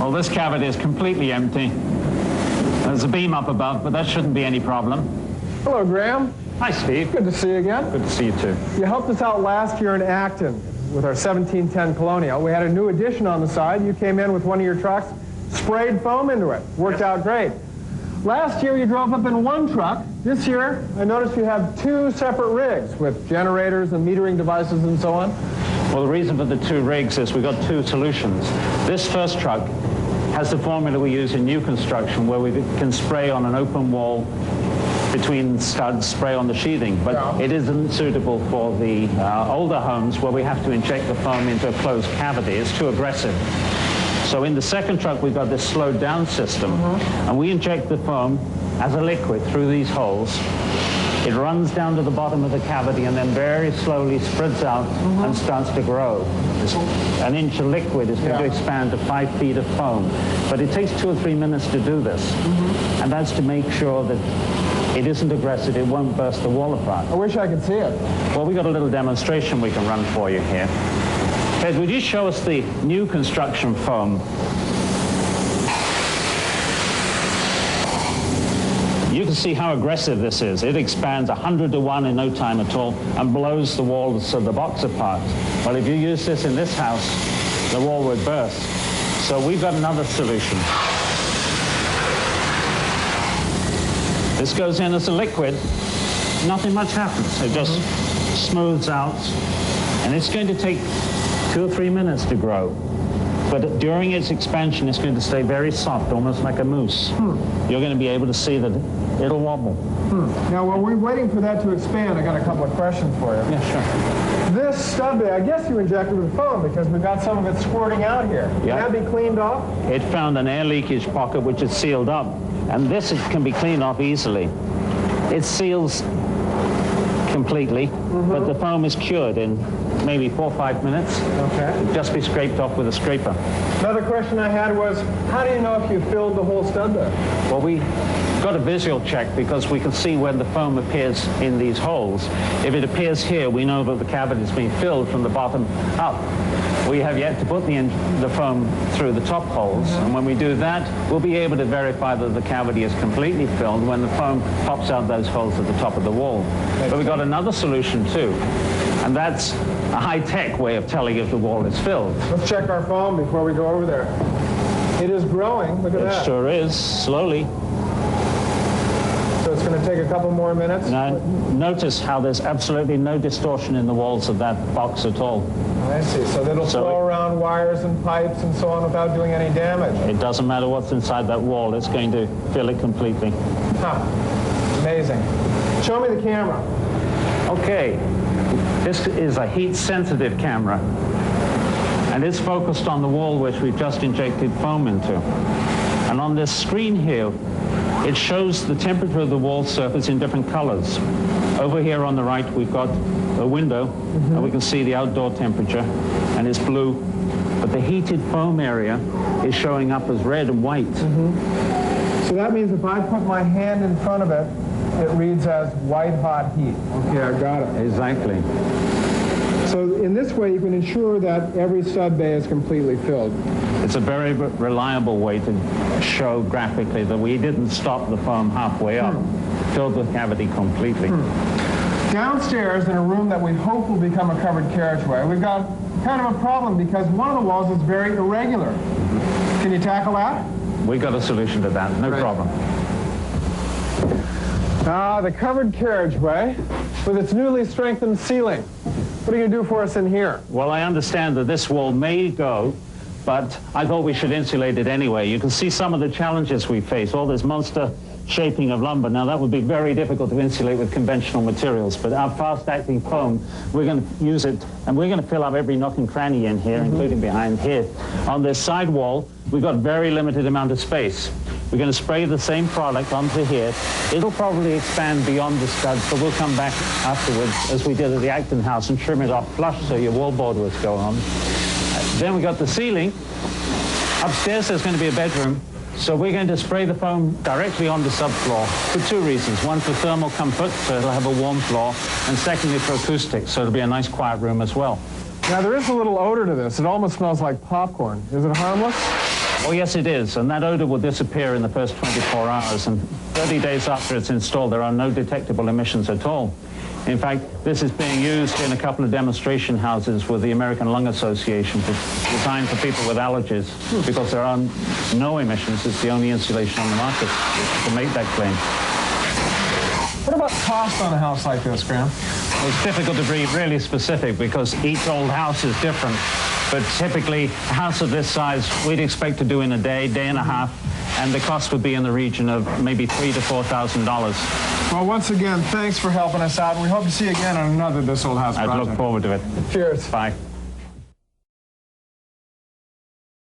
Well, this cavity is completely empty. There's a beam up above, but that shouldn't be any problem. Hello, Graham. Hi, Steve. Good to see you again. Good to see you, too. You helped us out last year in Acton with our 1710 Colonial. We had a new addition on the side. You came in with one of your trucks, sprayed foam into it. Worked out great. Last year, you drove up in one truck. This year, I noticed you have two separate rigs with generators and metering devices and so on. Well, the reason for the two rigs is we've got two solutions. This first truck has the formula we use in new construction where we can spray on an open wall between studs, spray on the sheathing, but it isn't suitable for the older homes where we have to inject the foam into a closed cavity. It's too aggressive. So in the second truck, we've got this slowed down system, and we inject the foam as a liquid through these holes. It runs down to the bottom of the cavity and then very slowly spreads out and starts to grow. An inch of liquid is going to expand to 5 feet of foam. But it takes 2 or 3 minutes to do this. And that's to make sure that it isn't aggressive, it won't burst the wall apart. I wish I could see it. Well, we've got a little demonstration we can run for you here. Ted, would you show us the new construction foam? You can see how aggressive this is. It expands 100 to 1 in no time at all and blows the walls of the box apart. Well, if you use this in this house, the wall would burst. So we've got another solution. This goes in as a liquid. Nothing much happens. It just smooths out. And it's going to take 2 or 3 minutes to grow. But during its expansion, it's going to stay very soft, almost like a mousse. You're going to be able to see that it'll wobble. Now, while we're waiting for that to expand, I got a couple of questions for you. Yeah, sure. This stub bay, I guess you injected with foam because we've got some of it squirting out here. Can that be cleaned off? It found an air leakage pocket which is sealed up, and this can be cleaned off easily. It seals completely, but the foam is cured in maybe 4 or 5 minutes. Okay. It'll just be scraped off with a scraper. Another question I had was, how do you know if you filled the whole stub bay? Well, we got a visual check because we can see when the foam appears in these holes. If it appears here, we know that the cavity is being filled from the bottom up. We have yet to put the foam through the top holes, and when we do that, we'll be able to verify that the cavity is completely filled when the foam pops out those holes at the top of the wall. But we've got another solution too, and that's a high-tech way of telling if the wall is filled. Let's check our foam before we go over there. It is growing. Look at that. It sure is, slowly. So it's going to take a couple more minutes? Now, notice how there's absolutely no distortion in the walls of that box at all. I see. So it'll flow around wires and pipes and so on without doing any damage. It doesn't matter what's inside that wall. It's going to fill it completely. Amazing. Show me the camera. Okay. This is a heat-sensitive camera, and it's focused on the wall which we've just injected foam into. And on this screen here, it shows the temperature of the wall surface in different colors. Over here on the right, we've got a window, and we can see the outdoor temperature, and it's blue. But the heated foam area is showing up as red and white. So that means if I put my hand in front of it, it reads as white-hot heat. Okay, I got it. Exactly. So in this way, you can ensure that every sub bay is completely filled. It's a very reliable way to show graphically that we didn't stop the foam halfway up, filled the cavity completely. Downstairs, in a room that we hope will become a covered carriageway, we've got kind of a problem because one of the walls is very irregular. Can you tackle that? We've got a solution to that, no problem. The covered carriageway with its newly strengthened ceiling. What are you going to do for us in here? Well, I understand that this wall may go, but I thought we should insulate it anyway. You can see some of the challenges we face, all this monster shaping of lumber. Now, that would be very difficult to insulate with conventional materials, but our fast-acting foam, we're going to use it, and we're going to fill up every nook and cranny in here, including behind here. On this side wall, we've got very limited amount of space. We're going to spray the same product onto here. It'll probably expand beyond the studs, but we'll come back afterwards, as we did at the Acton house, and trim it off flush so your wallboard was going on. Then we got the ceiling. Upstairs, there's going to be a bedroom. So we're going to spray the foam directly on the subfloor for 2 reasons. One, for thermal comfort, so it'll have a warm floor, and secondly, for acoustics, so it'll be a nice quiet room as well. Now, there is a little odor to this. It almost smells like popcorn. Is it harmless? Oh, yes, it is. And that odor will disappear in the first 24 hours. And 30 days after it's installed, there are no detectable emissions at all. In fact, this is being used in a couple of demonstration houses with the American Lung Association, designed for people with allergies, because there are no emissions. It's the only insulation on the market to make that claim. What about cost on a house like this, Graham? It's difficult to be really specific because each old house is different. But typically, a house of this size, we'd expect to do in a day, day and a half, and the cost would be in the region of maybe $3,000 to $4,000. Well, once again, thanks for helping us out, and we hope to see you again on another This Old House project. I'd look forward to it. Cheers. Bye.